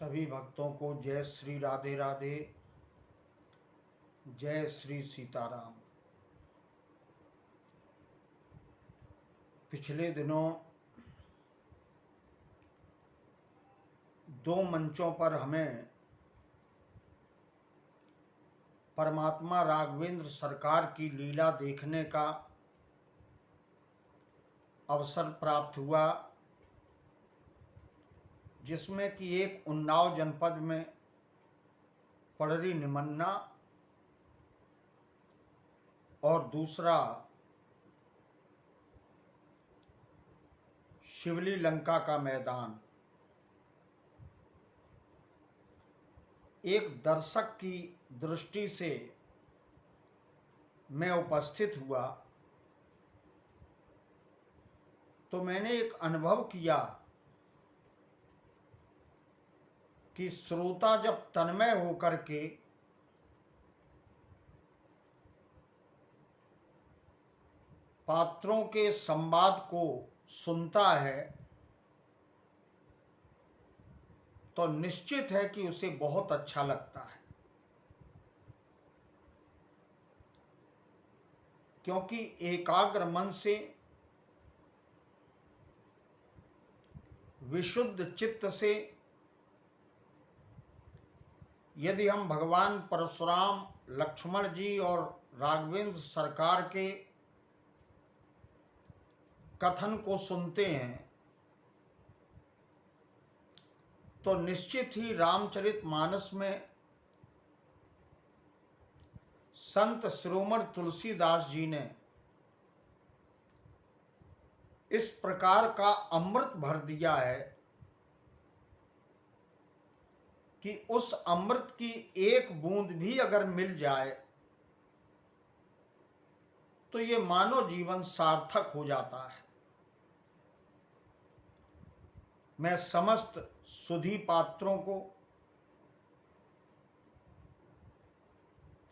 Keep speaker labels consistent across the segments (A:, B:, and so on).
A: सभी भक्तों को जय श्री राधे राधे, जय श्री सीताराम। पिछले दिनों दो मंचों पर हमें परमात्मा राघवेंद्र सरकार की लीला देखने का अवसर प्राप्त हुआ, जिसमें कि एक उन्नाव जनपद में पड़री निमन्ना और दूसरा शिवली लंका का मैदान। एक दर्शक की दृष्टि से मैं उपस्थित हुआ तो मैंने एक अनुभव किया कि श्रोता जब तन्मय होकर के पात्रों के संवाद को सुनता है तो निश्चित है कि उसे बहुत अच्छा लगता है, क्योंकि एकाग्र मन से विशुद्ध चित्त से यदि हम भगवान परशुराम, लक्ष्मण जी और राघवेंद्र सरकार के कथन को सुनते हैं तो निश्चित ही रामचरितमानस में संत शिरोमणि तुलसीदास जी ने इस प्रकार का अमृत भर दिया है कि उस अमृत की एक बूंद भी अगर मिल जाए तो ये मानव जीवन सार्थक हो जाता है। मैं समस्त सुधी पात्रों को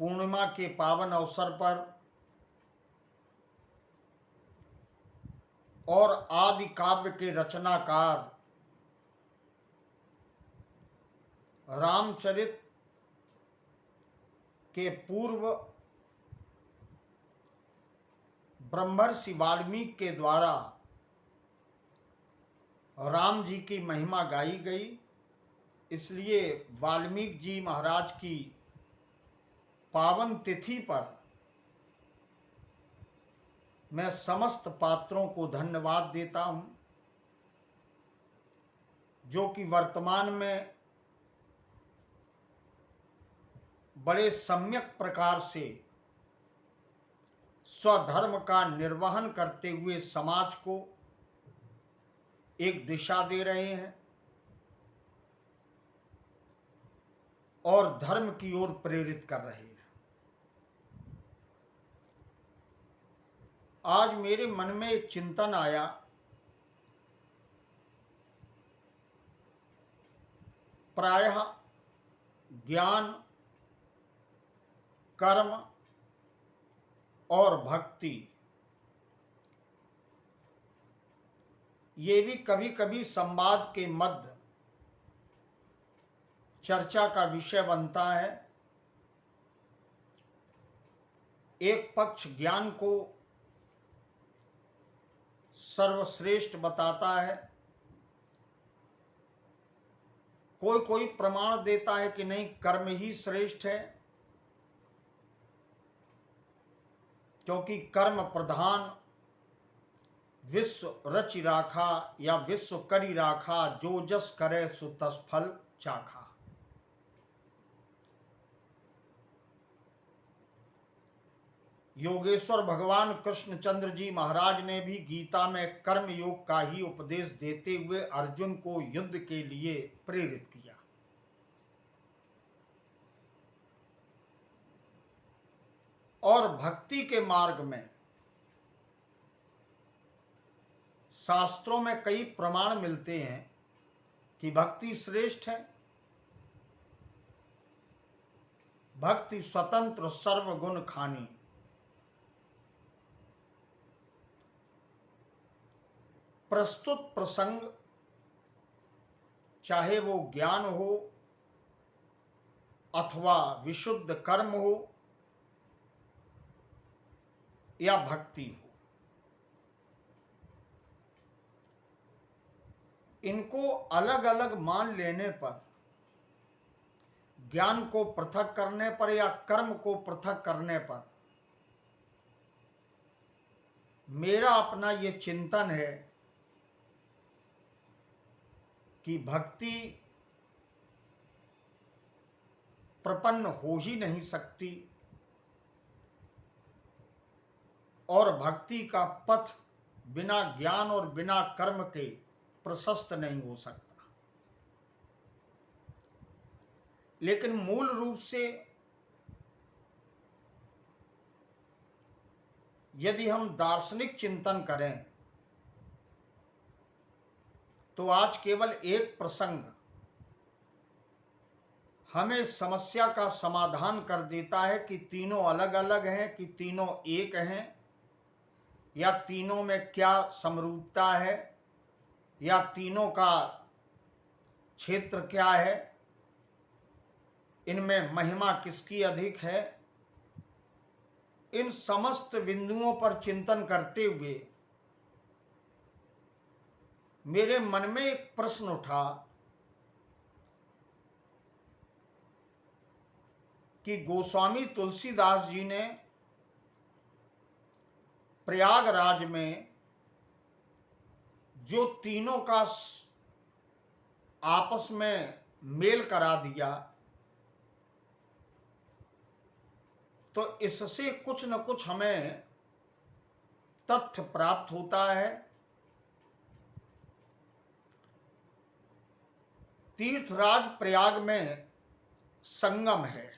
A: पूर्णिमा के पावन अवसर पर और आदि काव्य के रचनाकार रामचरित के पूर्व ब्रह्मर्षि वाल्मीकि के द्वारा राम जी की महिमा गाई गई, इसलिए वाल्मीकि जी महाराज की पावन तिथि पर मैं समस्त पात्रों को धन्यवाद देता हूं, जो कि वर्तमान में बड़े सम्यक प्रकार से स्वधर्म का निर्वहन करते हुए समाज को एक दिशा दे रहे हैं और धर्म की ओर प्रेरित कर रहे हैं। आज मेरे मन में एक चिंतन आया, प्रायः ज्ञान, कर्म और भक्ति ये भी कभी कभी संवाद के मध्य चर्चा का विषय बनता है। एक पक्ष ज्ञान को सर्वश्रेष्ठ बताता है, कोई कोई प्रमाण देता है कि नहीं, कर्म ही श्रेष्ठ है, क्योंकि कर्म प्रधान विश्व रचि राखा या विश्व करी राखा, जो जस करे सो तस फल चाखा। योगेश्वर भगवान कृष्णचंद्र जी महाराज ने भी गीता में कर्म योग का ही उपदेश देते हुए अर्जुन को युद्ध के लिए प्रेरित किया। और भक्ति के मार्ग में शास्त्रों में कई प्रमाण मिलते हैं कि भक्ति श्रेष्ठ है। भक्ति स्वतंत्र सर्वगुण खानी। प्रस्तुत प्रसंग चाहे वो ज्ञान हो अथवा विशुद्ध कर्म हो या भक्ति हो, इनको अलग अलग मान लेने पर, ज्ञान को पृथक करने पर या कर्म को पृथक करने पर, मेरा अपना ये चिंतन है कि भक्ति प्रपन्न हो ही नहीं सकती और भक्ति का पथ बिना ज्ञान और बिना कर्म के प्रशस्त नहीं हो सकता। लेकिन मूल रूप से यदि हम दार्शनिक चिंतन करें तो आज केवल एक प्रसंग हमें समस्या का समाधान कर देता है कि तीनों अलग अलग हैं कि तीनों एक हैं, या तीनों में क्या समरूपता है, या तीनों का क्षेत्र क्या है, इनमें महिमा किसकी अधिक है। इन समस्त बिंदुओं पर चिंतन करते हुए मेरे मन में एक प्रश्न उठा कि गोस्वामी तुलसीदास जी ने प्रयागराज में जो तीनों का आपस में मेल करा दिया, तो इससे कुछ न कुछ हमें तथ्य प्राप्त होता है। तीर्थराज प्रयाग में संगम है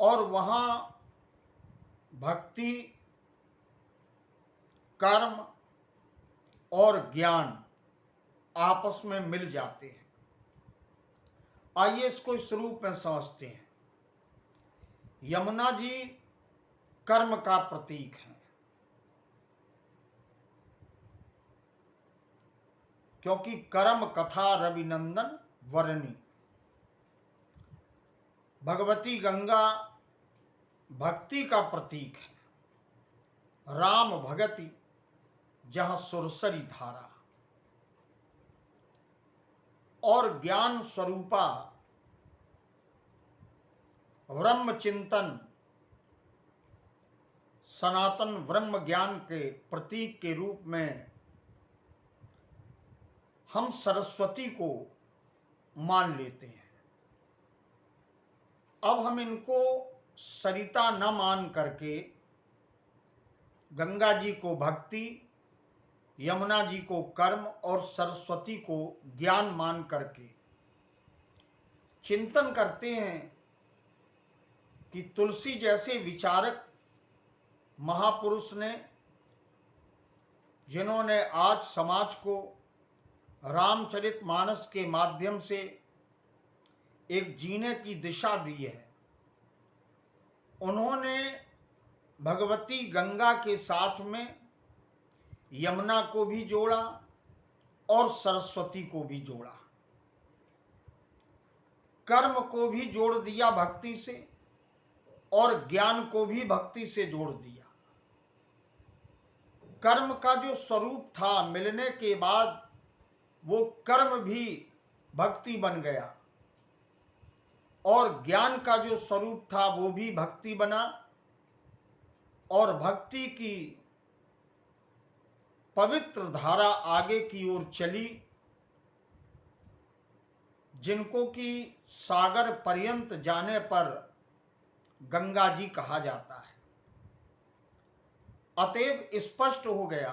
A: और वहां भक्ति, कर्म और ज्ञान आपस में मिल जाते हैं। आइए इसको इस रूप में समझते हैं। यमुना जी कर्म का प्रतीक है, क्योंकि कर्म कथा रविनंदन वर्णी। भगवती गंगा भक्ति का प्रतीक है, राम भगति जहां सुरसरी धारा, और ज्ञान स्वरूपा ब्रह्म चिंतन सनातन ब्रह्म ज्ञान के प्रतीक के रूप में हम सरस्वती को मान लेते हैं। अब हम इनको सरिता न मान करके गंगा जी को भक्ति, यमुना जी को कर्म और सरस्वती को ज्ञान मान करके चिंतन करते हैं कि तुलसी जैसे विचारक महापुरुष ने, जिन्होंने आज समाज को रामचरितमानस के माध्यम से एक जीने की दिशा दी है, उन्होंने भगवती गंगा के साथ में यमुना को भी जोड़ा और सरस्वती को भी जोड़ा, कर्म को भी जोड़ दिया भक्ति से और ज्ञान को भी भक्ति से जोड़ दिया। कर्म का जो स्वरूप था मिलने के बाद वो कर्म भी भक्ति बन गया और ज्ञान का जो स्वरूप था वो भी भक्ति बना, और भक्ति की पवित्र धारा आगे की ओर चली, जिनको कि सागर पर्यंत जाने पर गंगा जी कहा जाता है। अतएव स्पष्ट हो गया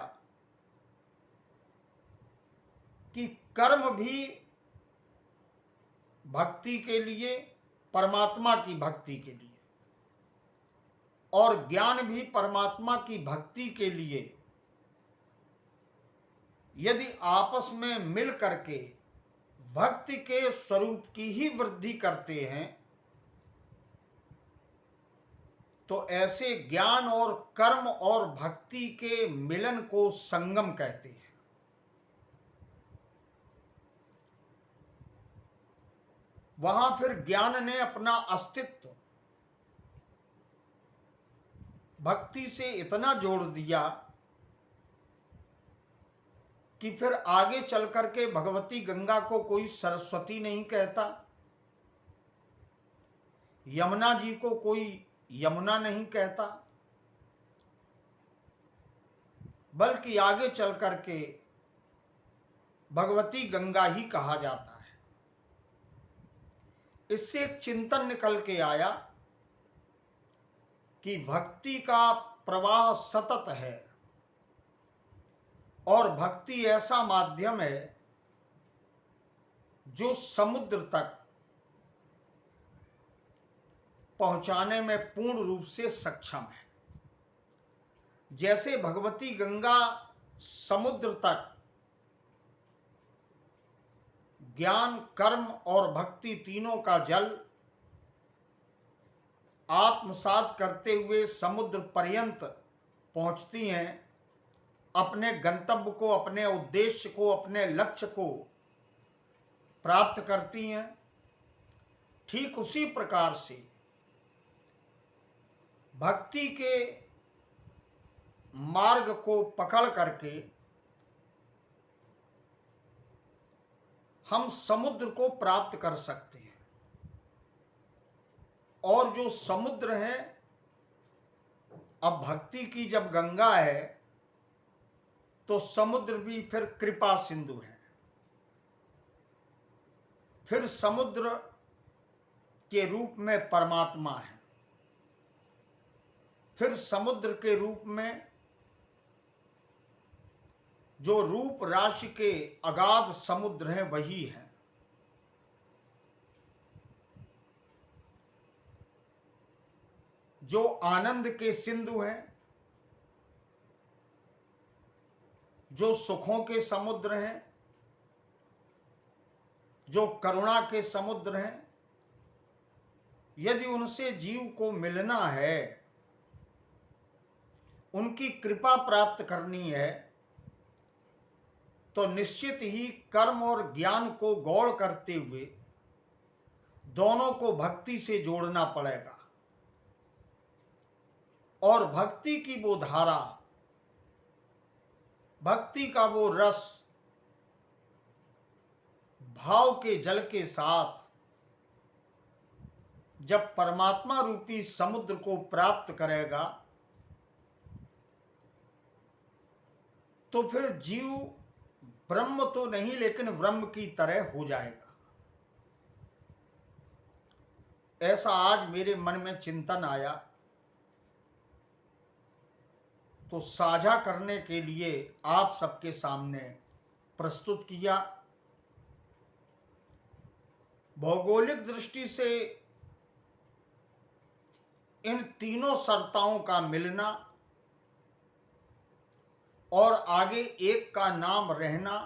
A: कि कर्म भी भक्ति के लिए, परमात्मा की भक्ति के लिए, और ज्ञान भी परमात्मा की भक्ति के लिए यदि आपस में मिल करके भक्ति के स्वरूप की ही वृद्धि करते हैं तो ऐसे ज्ञान और कर्म और भक्ति के मिलन को संगम कहते हैं। वहां फिर ज्ञान ने अपना अस्तित्व भक्ति से इतना जोड़ दिया कि फिर आगे चल करके भगवती गंगा को कोई सरस्वती नहीं कहता, यमुना जी को कोई यमुना नहीं कहता, बल्कि आगे चल करके भगवती गंगा ही कहा जाता है। इससे एक चिंतन निकल के आया कि भक्ति का प्रवाह सतत है और भक्ति ऐसा माध्यम है जो समुद्र तक पहुंचाने में पूर्ण रूप से सक्षम है। जैसे भगवती गंगा समुद्र तक ज्ञान, कर्म और भक्ति तीनों का जल आत्मसात करते हुए समुद्र पर्यंत पहुंचती हैं, अपने गंतव्य को, अपने उद्देश्य को, अपने लक्ष्य को प्राप्त करती हैं, ठीक उसी प्रकार से भक्ति के मार्ग को पकड़ करके हम समुद्र को प्राप्त कर सकते हैं। और जो समुद्र है, अब भक्ति की जब गंगा है तो समुद्र भी फिर कृपा सिंधु है। फिर समुद्र के रूप में परमात्मा है, फिर समुद्र के रूप में जो रूप राशि के अगाध समुद्र हैं वही है। जो आनंद के सिंधु हैं, जो सुखों के समुद्र हैं, जो करुणा के समुद्र हैं, यदि उनसे जीव को मिलना है, उनकी कृपा प्राप्त करनी है, तो निश्चित ही कर्म और ज्ञान को गौण करते हुए दोनों को भक्ति से जोड़ना पड़ेगा। और भक्ति की वो धारा, भक्ति का वो रस भाव के जल के साथ जब परमात्मा रूपी समुद्र को प्राप्त करेगा तो फिर जीव ब्रह्म तो नहीं लेकिन ब्रह्म की तरह हो जाएगा। ऐसा आज मेरे मन में चिंतन आया तो साझा करने के लिए आप सबके सामने प्रस्तुत किया। भौगोलिक दृष्टि से इन तीनों सत्ताओं का मिलना और आगे एक का नाम रहना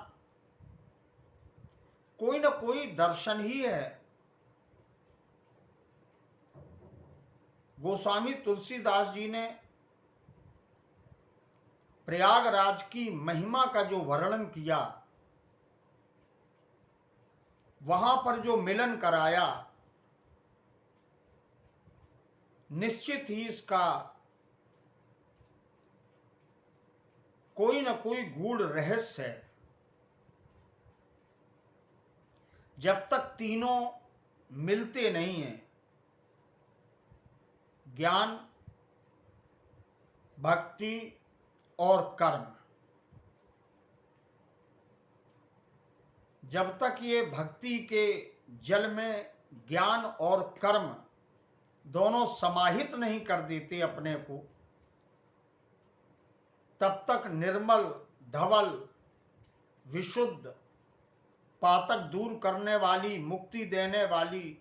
A: कोई न कोई दर्शन ही है। गोस्वामी तुलसीदास जी ने प्रयागराज की महिमा का जो वर्णन किया, वहां पर जो मिलन कराया, निश्चित ही इसका कोई न कोई गूढ़ रहस्य है। जब तक तीनों मिलते नहीं हैं, ज्ञान, भक्ति और कर्म, जब तक ये भक्ति के जल में ज्ञान और कर्म दोनों समाहित नहीं कर देते अपने को, तब तक निर्मल, धवल, विशुद्ध, पातक दूर करने वाली, मुक्ति देने वाली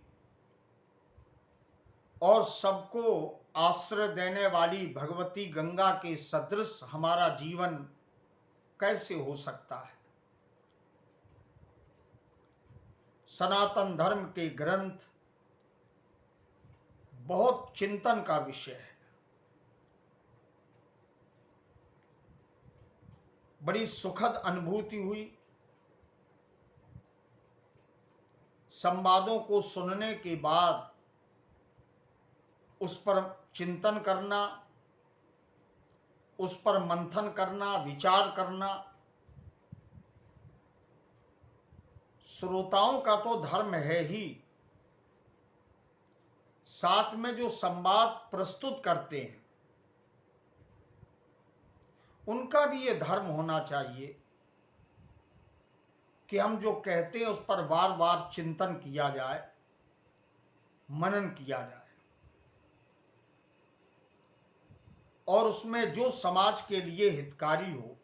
A: और सबको आश्रय देने वाली भगवती गंगा के सदृश हमारा जीवन कैसे हो सकता है। सनातन धर्म के ग्रंथ बहुत चिंतन का विषय है। बड़ी सुखद अनुभूति हुई। संवादों को सुनने के बाद उस पर चिंतन करना, उस पर मंथन करना, विचार करना श्रोताओं का तो धर्म है ही, साथ में जो संवाद प्रस्तुत करते हैं उनका भी ये धर्म होना चाहिए कि हम जो कहते हैं उस पर बार बार चिंतन किया जाए, मनन किया जाए, और उसमें जो समाज के लिए हितकारी हो,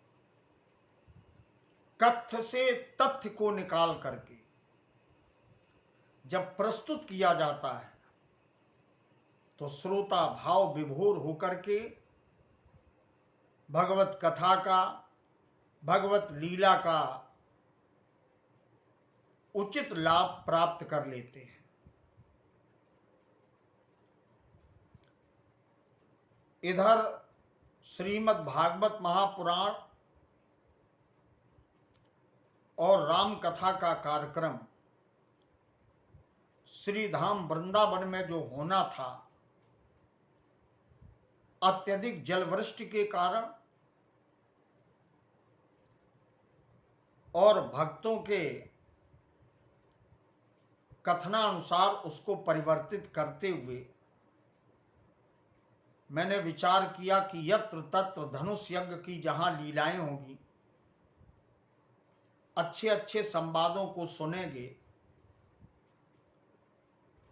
A: कथ्य से तथ्य को निकाल करके जब प्रस्तुत किया जाता है तो श्रोता भाव विभोर होकर के भगवत कथा का, भगवत लीला का उचित लाभ प्राप्त कर लेते हैं। इधर श्रीमद् भागवत महापुराण और राम कथा का कार्यक्रम श्री धाम वृंदावन में जो होना था, अत्यधिक जलवृष्टि के कारण और भक्तों के कथनानुसार उसको परिवर्तित करते हुए मैंने विचार किया कि यत्र तत्र धनुष यज्ञ की जहां लीलाएं होंगी, अच्छे अच्छे संवादों को सुनेंगे,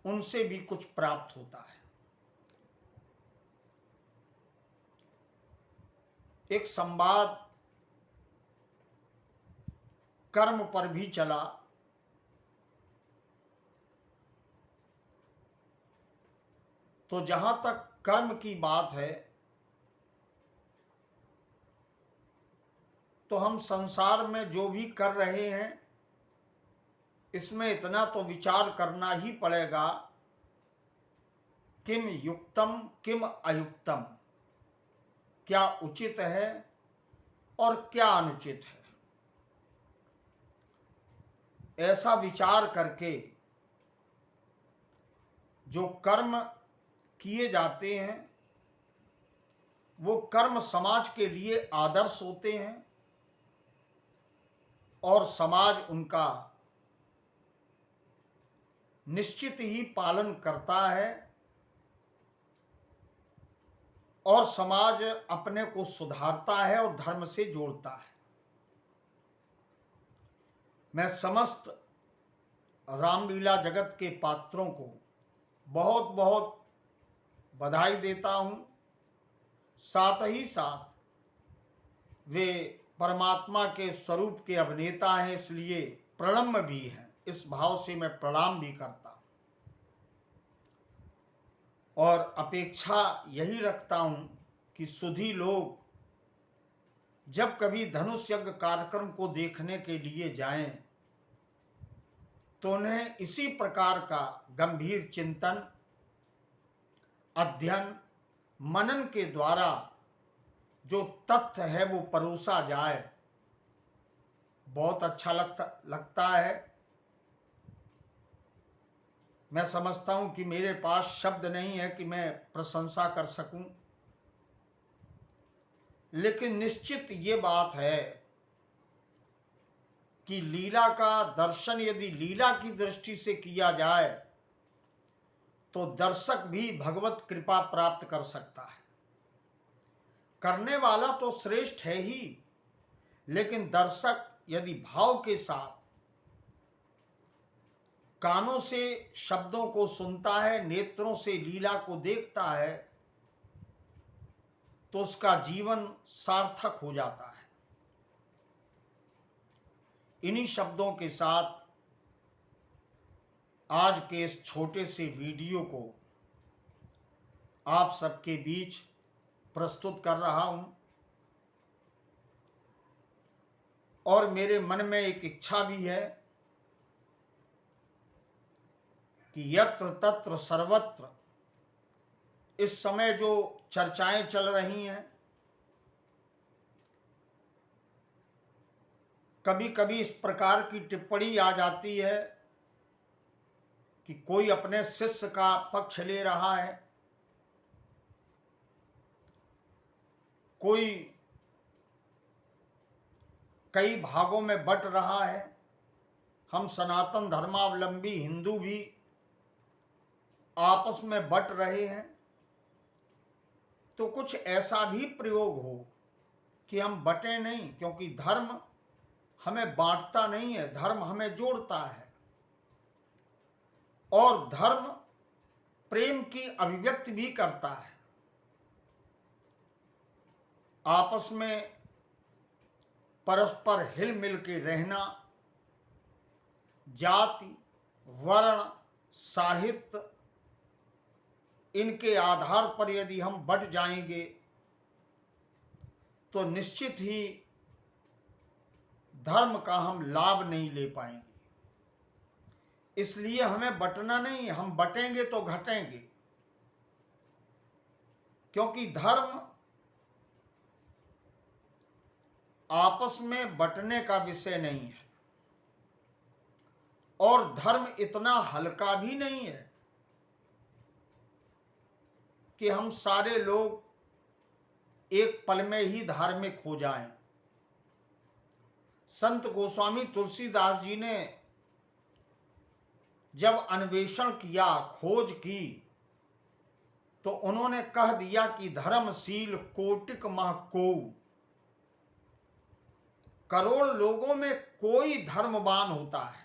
A: उनसे भी कुछ प्राप्त होता है। एक संवाद कर्म पर भी चला, तो जहां तक कर्म की बात है तो हम संसार में जो भी कर रहे हैं इसमें इतना तो विचार करना ही पड़ेगा, किम युक्तम किम अयुक्तम, क्या उचित है और क्या अनुचित है। ऐसा विचार करके जो कर्म किए जाते हैं वो कर्म समाज के लिए आदर्श होते हैं और समाज उनका निश्चित ही पालन करता है और समाज अपने को सुधारता है और धर्म से जोड़ता है। मैं समस्त रामलीला जगत के पात्रों को बहुत बहुत बधाई देता हूँ, साथ ही साथ वे परमात्मा के स्वरूप के अभिनेता हैं, इसलिए प्रणम्य भी हैं। इस भाव से मैं प्रणाम भी करता हूँ और अपेक्षा यही रखता हूँ कि सुधी लोग जब कभी धनुष यज्ञ कार्यक्रम को देखने के लिए जाएं तो उन्हें इसी प्रकार का गंभीर चिंतन, अध्ययन, मनन के द्वारा जो तथ्य है वो परोसा जाए, बहुत अच्छा लगता है। मैं समझता हूं कि मेरे पास शब्द नहीं है कि मैं प्रशंसा कर सकूं, लेकिन निश्चित ये बात है कि लीला का दर्शन यदि लीला की दृष्टि से किया जाए तो दर्शक भी भगवत कृपा प्राप्त कर सकता है। करने वाला तो श्रेष्ठ है ही, लेकिन दर्शक यदि भाव के साथ कानों से शब्दों को सुनता है, नेत्रों से लीला को देखता है, तो उसका जीवन सार्थक हो जाता है। इन्हीं शब्दों के साथ आज के इस छोटे से वीडियो को आप सबके बीच प्रस्तुत कर रहा हूं और मेरे मन में एक इच्छा भी है कि यत्र तत्र सर्वत्र इस समय जो चर्चाएं चल रही हैं, कभी कभी इस प्रकार की टिप्पणी आ जाती है कि कोई अपने शिष्य का पक्ष ले रहा है, कोई कई भागों में बंट रहा है। हम सनातन धर्मावलंबी हिंदू भी आपस में बंट रहे हैं। तो कुछ ऐसा भी प्रयोग हो कि हम बटें नहीं, क्योंकि धर्म हमें बांटता नहीं है, धर्म हमें जोड़ता है। और धर्म प्रेम की अभिव्यक्ति भी करता है। आपस में परस्पर हिल मिल के रहना, जाति, वर्ण, साहित्य, इनके आधार पर यदि हम बट जाएंगे तो निश्चित ही धर्म का हम लाभ नहीं ले पाएंगे। इसलिए हमें बटना नहीं, हम बटेंगे तो घटेंगे, क्योंकि धर्म आपस में बटने का विषय नहीं है। और धर्म इतना हल्का भी नहीं है कि हम सारे लोग एक पल में ही धार्मिक हो जाएं। संत गोस्वामी तुलसीदास जी ने जब अन्वेषण किया, खोज की, तो उन्होंने कह दिया कि धर्मशील कोटिक मह कोउ, करोड़ लोगों में कोई धर्मवान होता है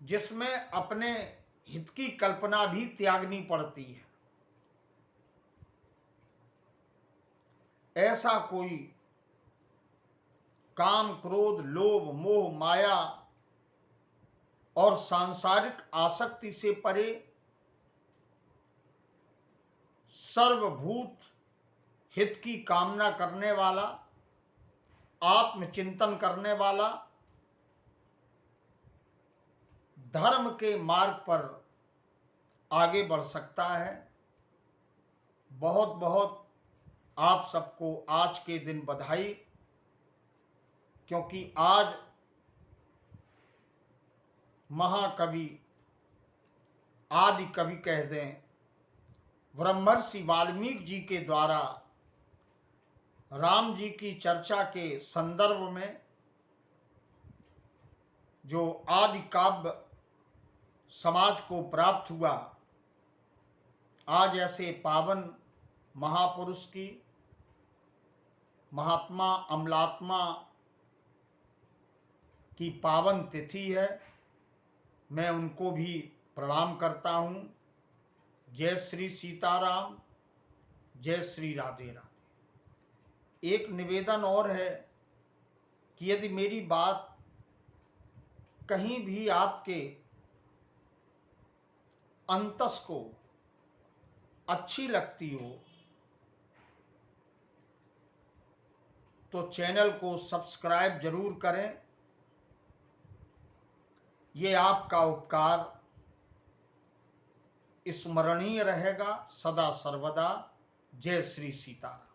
A: जिसमें अपने हित की कल्पना भी त्यागनी पड़ती है। ऐसा कोई काम, क्रोध, लोभ, मोह, माया और सांसारिक आसक्ति से परे सर्वभूत हित की कामना करने वाला, आत्मचिंतन करने वाला, धर्म के मार्ग पर आगे बढ़ सकता है। बहुत बहुत आप सबको आज के दिन बधाई, क्योंकि आज महाकवि, आदि कवि कह दें, ब्रह्मर्षि वाल्मीकि जी के द्वारा राम जी की चर्चा के संदर्भ में जो आदि काव्य समाज को प्राप्त हुआ, आज ऐसे पावन महापुरुष की, महात्मा अमलात्मा की पावन तिथि है। मैं उनको भी प्रणाम करता हूँ। जय श्री सीताराम, जय श्री राधे राधे। एक निवेदन और है कि यदि मेरी बात कहीं भी आपके अंतस को अच्छी लगती हो तो चैनल को सब्सक्राइब जरूर करें। ये आपका उपकार स्मरणीय रहेगा सदा सर्वदा। जय श्री सीताराम।